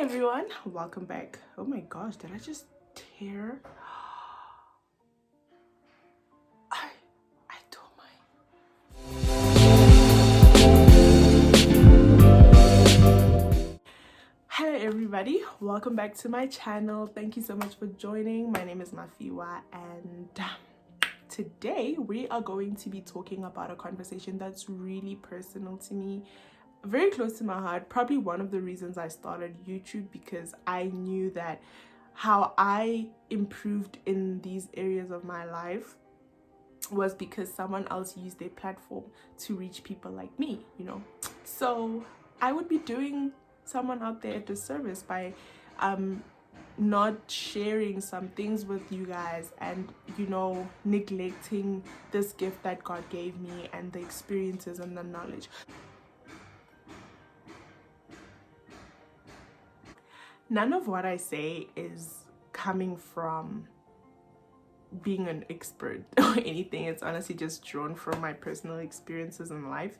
everyone, welcome back. Oh my gosh, did I just tear? I tore my. Hello everybody, welcome back to my channel. Thank you so much for joining. My name is Mafiwa and today we are going to be talking about a conversation that's really personal to me, very close to my heart. Probably one of the reasons I started YouTube, because I knew that how I improved in these areas of my life was because someone else used their platform to reach people like me, you know. So I would be doing someone out there a disservice by not sharing some things with you guys and, you know, neglecting this gift that God gave me and the experiences and the knowledge. None of what I say is coming from being an expert or anything. It's honestly just drawn from my personal experiences in life.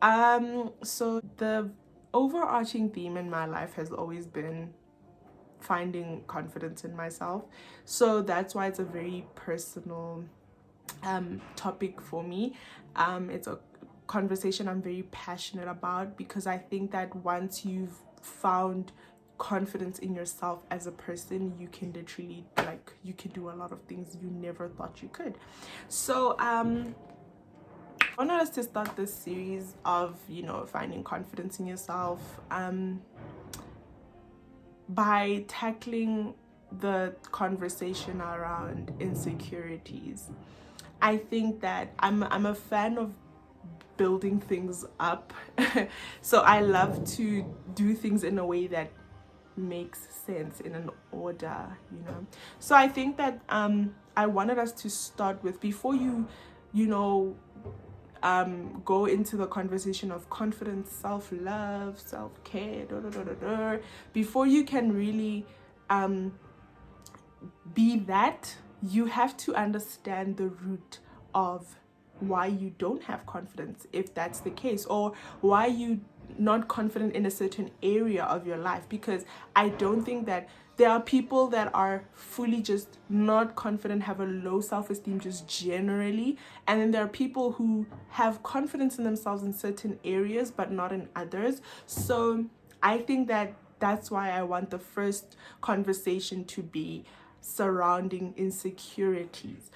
So the overarching theme in my life has always been finding confidence in myself. So that's why it's a very personal topic for me. It's a conversation I'm very passionate about, because I think that once you've found confidence in yourself as a person, you can literally, like, you can do a lot of things you never thought you could. So I wanted us to start this series of, you know, finding confidence in yourself by tackling the conversation around insecurities. I think that I'm a fan of building things up. So I love to do things in a way that makes sense, in an order, you know. So I think that I wanted us to start with, before you know, go into the conversation of confidence, self-love, self-care, before you can really be that, you have to understand the root of why you don't have confidence, if that's the case, or why you not confident in a certain area of your life. Because I don't think that there are people that are fully just not confident, have a low self-esteem just generally, and then there are people who have confidence in themselves in certain areas but not in others. So I think that that's why I want the first conversation to be surrounding insecurities.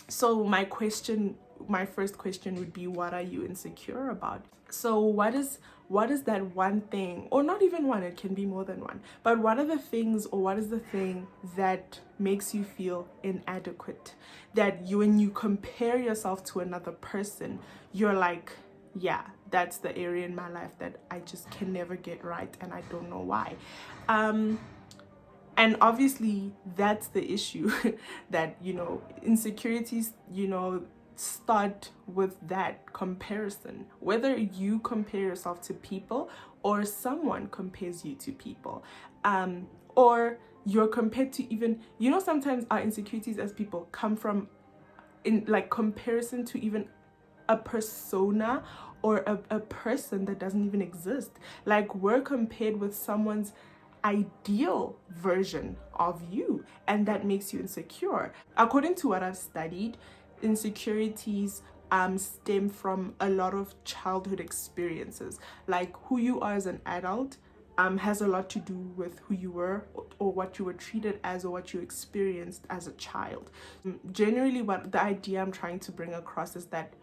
So my first question would be, what are you insecure about? So what is that one thing, or not even one, it can be more than one, but what are the things, or what is the thing that makes you feel inadequate, that when you compare yourself to another person, you're like, yeah, that's the area in my life that I just can never get right, and I don't know why. And obviously that's the issue that, you know, insecurities, you know, start with that comparison, whether you compare yourself to people or someone compares you to people, or you're compared to, even, you know, sometimes our insecurities as people come from in like comparison to even a persona or a person that doesn't even exist. Like, we're compared with someone's ideal version of you, and that makes you insecure. According to what I've studied, insecurities stem from a lot of childhood experiences. Like, who you are as an adult has a lot to do with who you were, or what you were treated as, or what you experienced as a child. Generally, what the idea I'm trying to bring across is that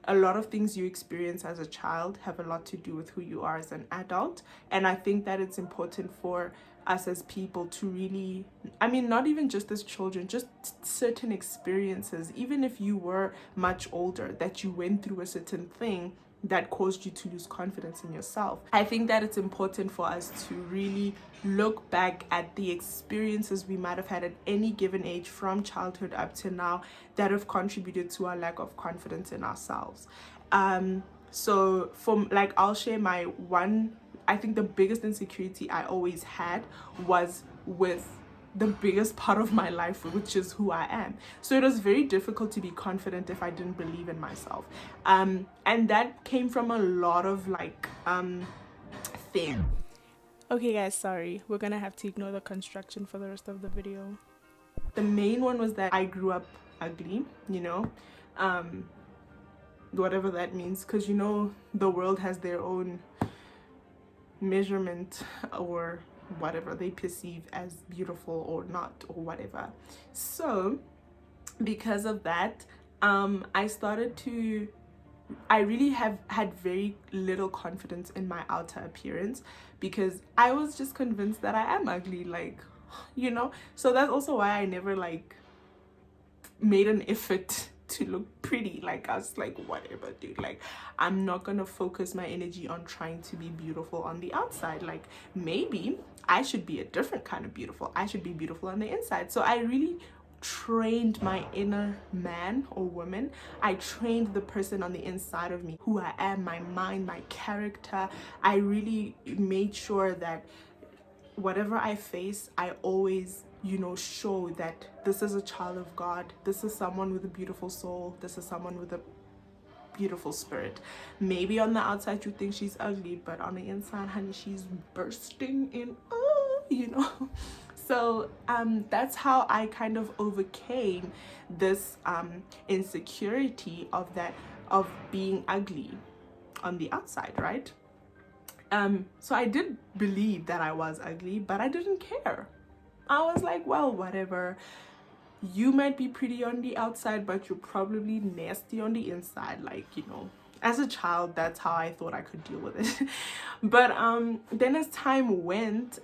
a lot of things you experience as a child have a lot to do with who you are as an adult. And I think that it's important for us as people to really, I mean, not even just as children, just certain experiences, even if you were much older, that you went through a certain thing that caused you to lose confidence in yourself. I think that it's important for us to really look back at the experiences we might have had at any given age, from childhood up to now, that have contributed to our lack of confidence in ourselves. So from, like, I'll share my one, I think the biggest insecurity I always had was with the biggest part of my life, which is who I am. So it was very difficult to be confident if I didn't believe in myself. And that came from a lot of like things. Okay guys, sorry. We're gonna have to ignore the construction for the rest of the video. The main one was that I grew up ugly, you know, whatever that means, because you know the world has their own measurement or whatever they perceive as beautiful or not or whatever. So because of that, I really have had very little confidence in my outer appearance because I was just convinced that I am ugly, like, you know. So that's also why I never like made an effort to look pretty. Like, I was like, whatever, dude, like, I'm not gonna focus my energy on trying to be beautiful on the outside. Like, maybe I should be a different kind of beautiful. I should be beautiful on the inside. So I really trained my inner man or woman. I trained the person on the inside of me, who I am, my mind, my character. I really made sure that whatever I face, I always, you know, show that this is a child of God. This is someone with a beautiful soul. This is someone with a beautiful spirit. Maybe on the outside you think she's ugly, but on the inside, honey, she's bursting in, you know. So that's how I kind of overcame this insecurity of being ugly on the outside, right? So I did believe that I was ugly, but I didn't care. I was like, well, whatever. You might be pretty on the outside, but you're probably nasty on the inside. Like, you know, as a child, that's how I thought I could deal with it. But then as time went,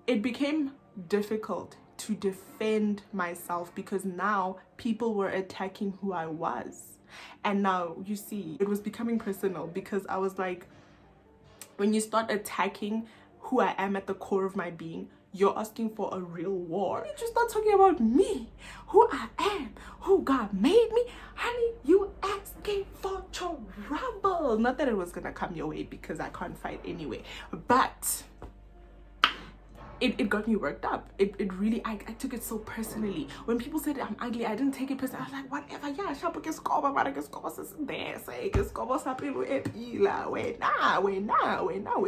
it became difficult to defend myself because now people were attacking who I was. And now, you see, it was becoming personal because I was like, when you start attacking who I am at the core of my being, you're asking for a real war. You just start talking about me, who I am, who God made me. Honey, you asking for trouble. Not that it was gonna come your way because I can't fight anyway, but it got me worked up. It really, I took it so personally. When people said I'm ugly, I didn't take it personally. I was like, whatever, yeah, shapo ke skoba, mara ke skoba se dese, ke skoba sa pelo e pila. Where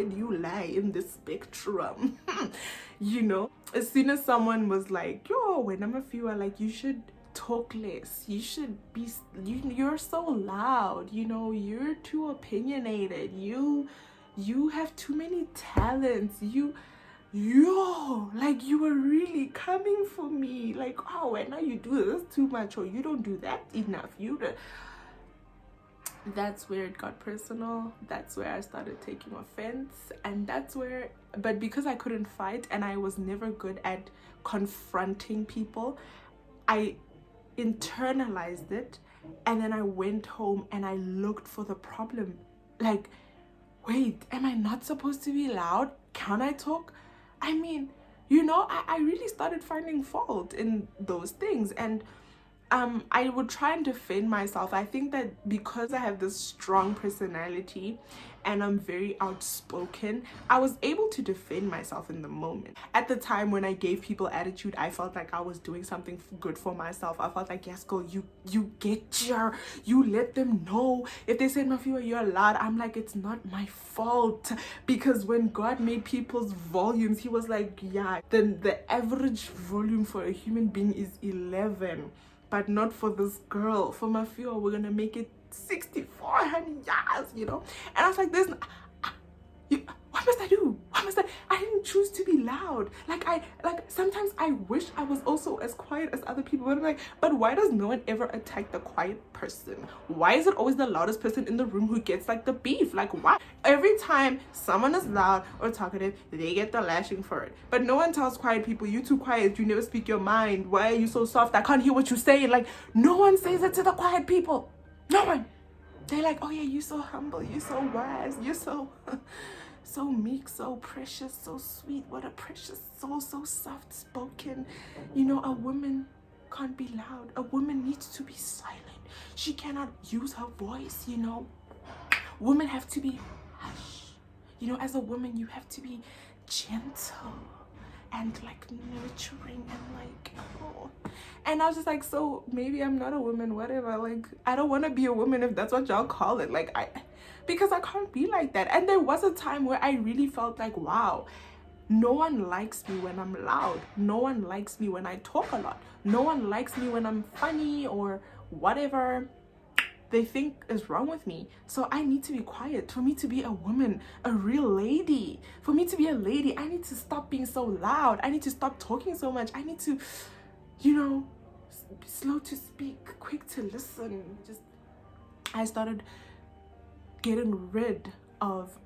do you lie in this spectrum? You know, as soon as someone was like, yo, when I'm a few, like, you should talk less, you should be, you're so loud, you know, you're too opinionated, you have too many talents, like, you were really coming for me, like, oh, when now you do this too much, or you don't do that enough, that's where it got personal. That's where I started taking offense, and that's where, but because I couldn't fight and I was never good at confronting people, I internalized it, and then I went home and I looked for the problem. Like, wait, am I not supposed to be loud? Can I talk? I mean, you know, I really started finding fault in those things, and I would try and defend myself. I think that because I have this strong personality and I'm very outspoken, I was able to defend myself in the moment. At the time when I gave people attitude, I felt like I was doing something good for myself. I felt like, yes, girl, you let them know. If they said, Mafiwa, you're loud, I'm like, it's not my fault. Because when God made people's volumes, he was like, yeah, then the average volume for a human being is 11. But not for this girl. For Mafiwa, we're gonna make it 64, honey, yes, you know. And I was like, what must I do? I didn't choose to be loud. Like, sometimes I wish I was also as quiet as other people, but I'm like, but why does no one ever attack the quiet person? Why is it always the loudest person in the room who gets like the beef? Like, why? Every time someone is loud or talkative, they get the lashing for it. But no one tells quiet people, you too quiet, you never speak your mind. Why are you so soft? I can't hear what you're saying. Like, no one says it to the quiet people. No one. They're like, oh yeah, you're so humble, you're so wise, you're so so meek, so precious, so sweet. What a precious soul, so soft spoken. You know, a woman can't be loud. A woman needs to be silent. She cannot use her voice, you know. Women have to be hush. You know, as a woman, you have to be gentle and like nurturing and like, oh. And I was just like, so maybe I'm not a woman, whatever. Like, I don't want to be a woman if that's what y'all call it. Like, because I can't be like that. And there was a time where I really felt like, wow, no one likes me when I'm loud. No one likes me when I talk a lot. No one likes me when I'm funny or whatever they think is wrong with me. So I need to be quiet. For me to be a woman, a real lady, for me to be a lady, I need to stop being so loud. I need to stop talking so much. I need to, you know, be slow to speak, quick to listen. Just, I started getting rid of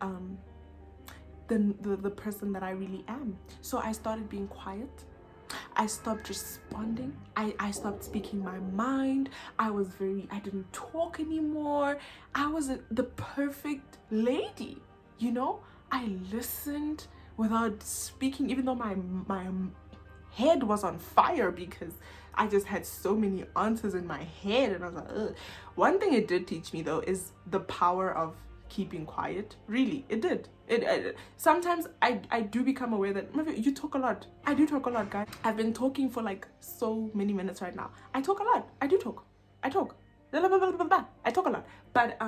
the person that I really am. So I started being quiet. I stopped responding. I stopped speaking my mind. I didn't talk anymore. I was the perfect lady, you know? I listened without speaking, even though my head was on fire because I just had so many answers in my head, and I was like, ugh. One thing it did teach me though is the power of keeping quiet. Really, it did. Sometimes I do become aware that you talk a lot. I do talk a lot, guys. I've been talking for like so many minutes right now. I talk a lot. I do talk. I talk. I talk a lot. But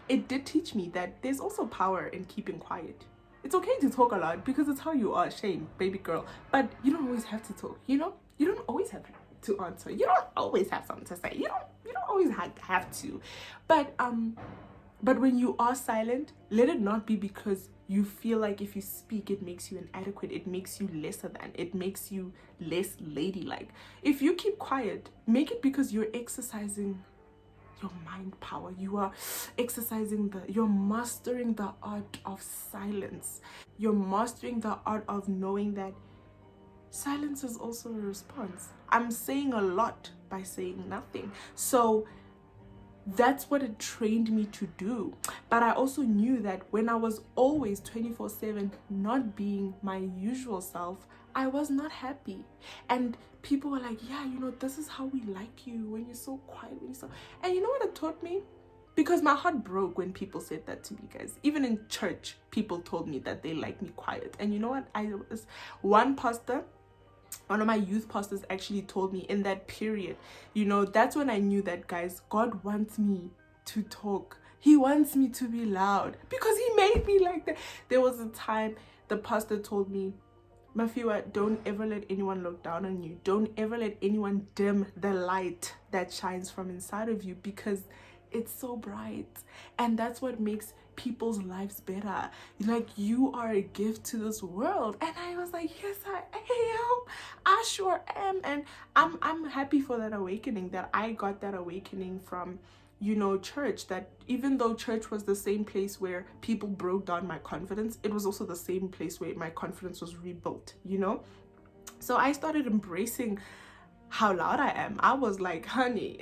it did teach me that there's also power in keeping quiet. It's okay to talk a lot because it's how you are, Shane, baby girl. But you don't always have to talk, you know? You don't always have to answer. You don't always have something to say. You don't always have to. But when you are silent, let it not be because you feel like if you speak, it makes you inadequate. It makes you lesser than. It makes you less ladylike. If you keep quiet, make it because you're exercising your mind power. You are exercising you're mastering the art of silence. You're mastering the art of knowing that silence is also a response. I'm saying a lot by saying nothing. So that's what it trained me to do. But I also knew that when I was always 24/7 not being my usual self, I was not happy. And people were like, yeah, you know, this is how we like you, when you're so quiet, when you're so... And you know what it taught me? Because my heart broke when people said that to me, guys. Even in church, people told me that they like me quiet. And you know what? One of my youth pastors actually told me in that period, you know, that's when I knew that, guys, God wants me to talk. He wants me to be loud because he made me like that. There was a time the pastor told me, Mafiwa, don't ever let anyone look down on you. Don't ever let anyone dim the light that shines from inside of you because it's so bright. And that's what makes people's lives better. Like, you are a gift to this world. And I was like, yes, I am. I sure am. And I'm happy for that awakening, that I got that awakening from, you know, church. That even though church was the same place where people broke down my confidence, it was also the same place where my confidence was rebuilt, you know? So I started embracing how loud I am. I was like, honey,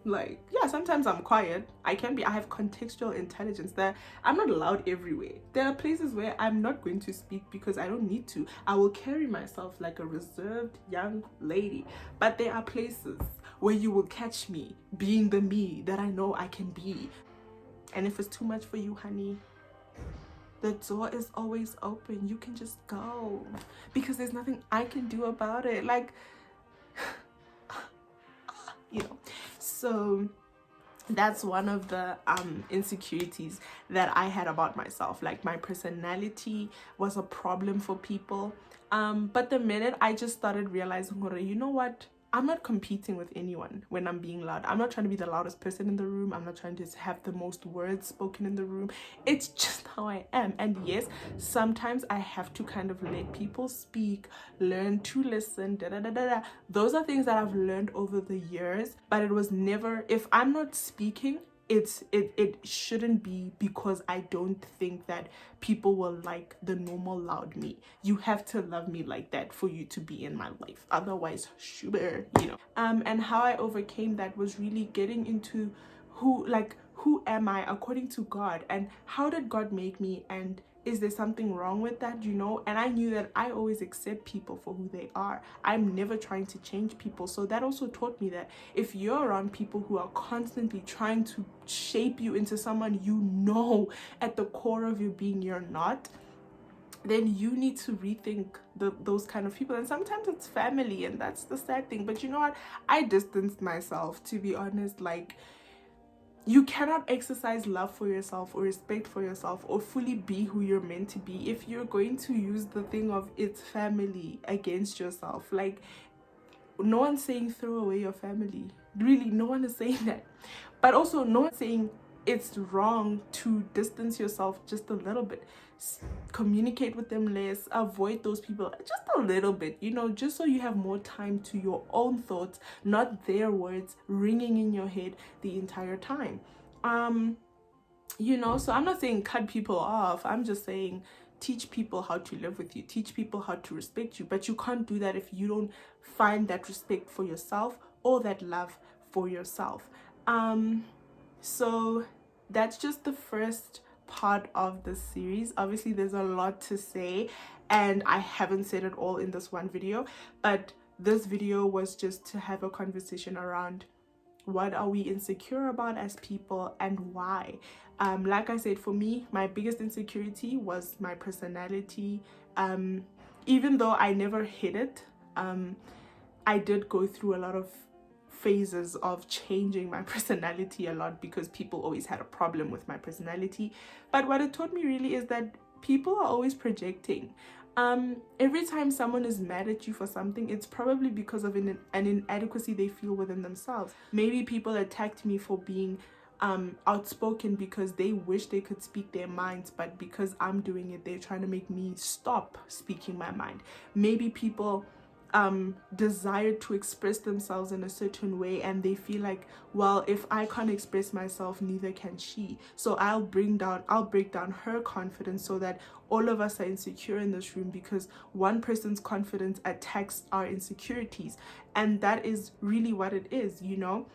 like, yeah, sometimes I'm quiet. I have contextual intelligence that I'm not loud everywhere. There are places where I'm not going to speak because I don't need to. I will carry myself like a reserved young lady. But there are places where you will catch me being the me that I know I can be. And if it's too much for you, honey, the door is always open. You can just go because there's nothing I can do about it. Like, you know. So that's one of the insecurities that I had about myself. Like, my personality was a problem for people. But the minute I just started realizing, you know what? I'm not competing with anyone when I'm being loud. I'm not trying to be the loudest person in the room. I'm not trying to have the most words spoken in the room. It's just how I am. And yes, sometimes I have to kind of let people speak, learn to listen, Those are things that I've learned over the years, but it was never, if I'm not speaking, it shouldn't be because I don't think that people will like the normal loud me. You have to love me like that for you to be in my life. Otherwise, sure, you know. And how I overcame that was really getting into who am I according to God, and how did God make me, and is there something wrong with that, you know? And I knew that I always accept people for who they are. I'm never trying to change people. So that also taught me that if you're around people who are constantly trying to shape you into someone you know at the core of your being you're not, then you need to rethink those kind of people. And sometimes it's family, and that's the sad thing. But you know what, I distanced myself, to be honest. Like, you cannot exercise love for yourself or respect for yourself or fully be who you're meant to be if you're going to use the thing of it's family against yourself. Like, no one's saying throw away your family, really, no one is saying that. But also, no one's saying it's wrong to distance yourself just a little bit. Communicate with them less, avoid those people just a little bit, you know, just so you have more time to your own thoughts, not their words ringing in your head the entire time. You know, so I'm not saying cut people off, I'm just saying teach people how to live with you, teach people how to respect you. But you can't do that if you don't find that respect for yourself or that love for yourself. So that's just the first part of the series. Obviously there's a lot to say, and I haven't said it all in this one video, but this video was just to have a conversation around what are we insecure about as people and why. Like I said, for me, my biggest insecurity was my personality. Even though I never hid it, I did go through a lot of phases of changing my personality a lot because people always had a problem with my personality. But what it taught me really is that people are always projecting. Every time someone is mad at you for something, it's probably because of an inadequacy they feel within themselves. Maybe people attacked me for being outspoken because they wish they could speak their minds, but because I'm doing it, they're trying to make me stop speaking my mind. Maybe people desire to express themselves in a certain way, and they feel like, well, if I can't express myself, neither can she, so I'll break down her confidence so that all of us are insecure in this room, because one person's confidence attacks our insecurities. And that is really what it is, you know.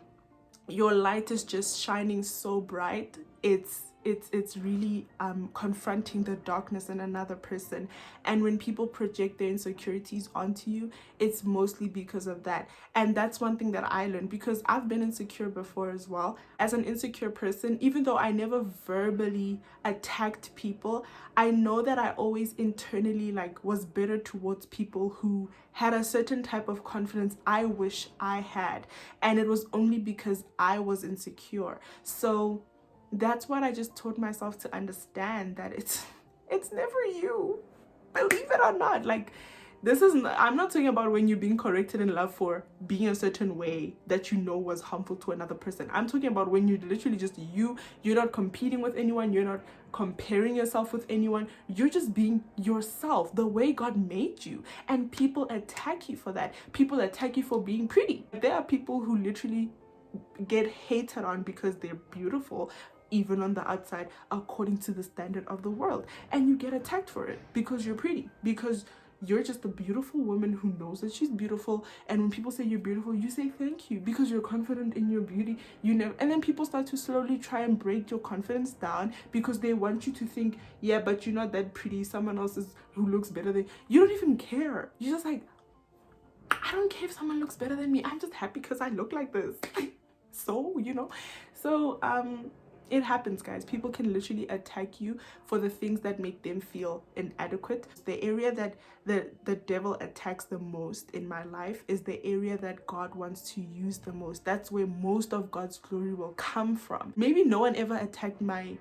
Your light is just shining so bright, it's really confronting the darkness in another person. And when people project their insecurities onto you, it's mostly because of that. And that's one thing that I learned, because I've been insecure before as well. As an insecure person, even though I never verbally attacked people, I know that I always internally was bitter towards people who had a certain type of confidence I wish I had, and it was only because I was insecure. So that's what I just taught myself to understand, that it's never you, believe it or not. Like, this is I'm not talking about when you're being corrected in love for being a certain way that you know was harmful to another person. I'm talking about when you're literally just you're not competing with anyone, you're not comparing yourself with anyone, you're just being yourself, the way God made you, and people attack you for that. People attack you for being pretty. There are people who literally get hated on because they're beautiful, even on the outside, according to the standard of the world, and you get attacked for it because you're pretty, because you're just a beautiful woman who knows that she's beautiful. And when people say you're beautiful, you say thank you because you're confident in your beauty. And then people start to slowly try and break your confidence down because they want you to think, yeah, but you're not that pretty, someone else is who looks better than you. Don't even care. You're just like, I don't care if someone looks better than me, I'm just happy because I look like this. So it happens, guys. People can literally attack you for the things that make them feel inadequate. The area that the devil attacks the most in my life is the area that God wants to use the most. That's where most of God's glory will come from. Maybe no one ever attacked my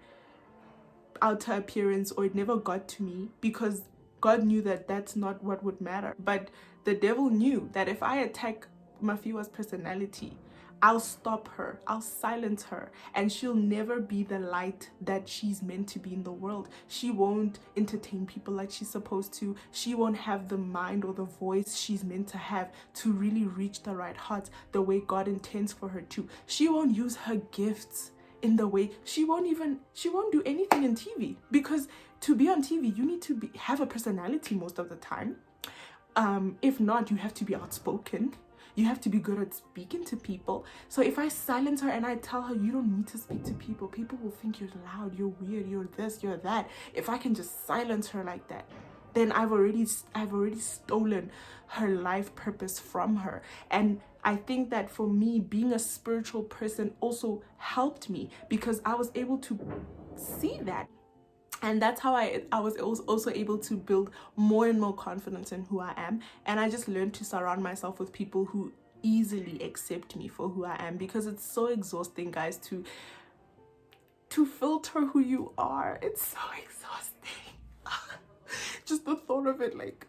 outer appearance, or it never got to me, because God knew that that's not what would matter. But the devil knew that if I attack Mafiwa's personality, I'll stop her, I'll silence her, and she'll never be the light that she's meant to be in the world. She won't entertain people like she's supposed to. She won't have the mind or the voice she's meant to have to really reach the right hearts the way God intends for her to. She won't use her gifts in the way, she won't do anything in TV, because to be on TV, you need to have a personality most of the time. If not, you have to be outspoken. You have to be good at speaking to people. So if I silence her and I tell her, you don't need to speak to people, people will think you're loud, you're weird, you're this, you're that. If I can just silence her like that, then I've already stolen her life purpose from her. And I think that for me, being a spiritual person also helped me, because I was able to see that. And that's how I was also able to build more and more confidence in who I am. And I just learned to surround myself with people who easily accept me for who I am, because it's so exhausting, guys, to filter who you are. It's so exhausting. Just the thought of it like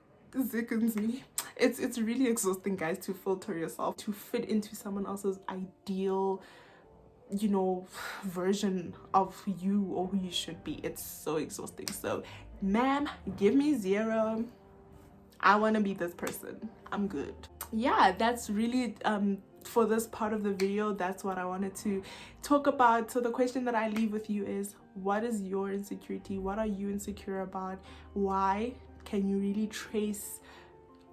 sickens me. It's really exhausting, guys, to filter yourself to fit into someone else's ideal, you know, version of you or who you should be. It's so exhausting. So ma'am, give me 0. I want to be this person. I'm good. Yeah, that's really for this part of the video, that's what I wanted to talk about. So the question that I leave with you is, what is your insecurity? What are you insecure about? Why? Can you really trace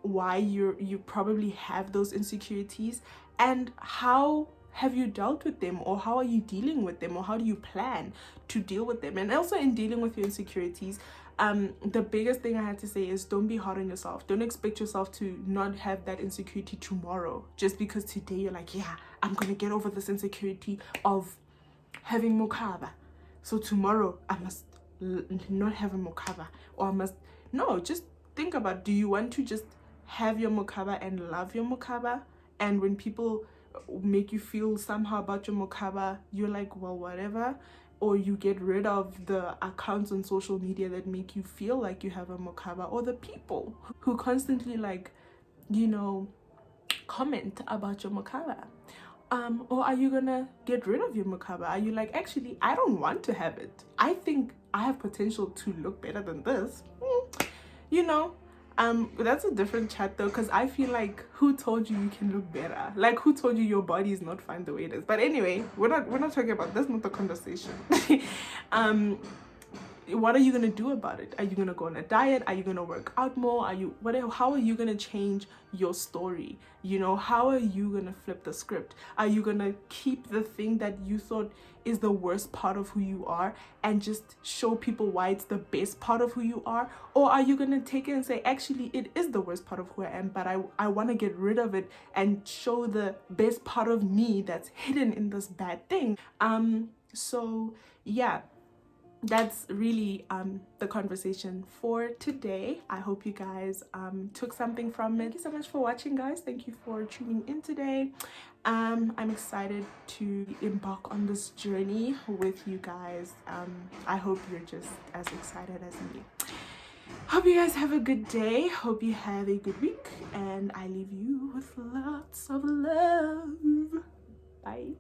why you probably have those insecurities, and how have you dealt with them, or how are you dealing with them, or how do you plan to deal with them? And also, in dealing with your insecurities, the biggest thing I had to say is, don't be hard on yourself. Don't expect yourself to not have that insecurity tomorrow, just because today you're like, yeah, I'm gonna get over this insecurity of having mokaba, so tomorrow I must not have a mokaba, or I must no. Just think about, do you want to just have your mokaba and love your mokaba, and when people make you feel somehow about your mokaba, you're like, well, whatever, or you get rid of the accounts on social media that make you feel like you have a mokaba, or the people who constantly, like, you know, comment about your mokaba? Or are you gonna get rid of your mokaba? Are you like, actually, I don't want to have it, I think I have potential to look better than this? You know, that's a different chat though, because I feel like, who told you you can look better? Like, who told you your body is not fine the way it is? But anyway, we're not talking about, that's not the conversation. What are you gonna do about it? Are you gonna go on a diet? Are you gonna work out more? Are you whatever? How are you gonna change your story? You know, how are you gonna flip the script? Are you gonna keep the thing that you thought is the worst part of who you are and just show people why it's the best part of who you are? Or are you gonna take it and say, actually, it is the worst part of who I am, but I want to get rid of it and show the best part of me that's hidden in this bad thing? So yeah, that's really the conversation for today. I hope you guys took something from it. Thank you so much for watching, guys. Thank you for tuning in today. I'm excited to embark on this journey with you guys. I hope you're just as excited as me. Hope you guys have a good day. Hope you have a good week, and I leave you with lots of love. Bye.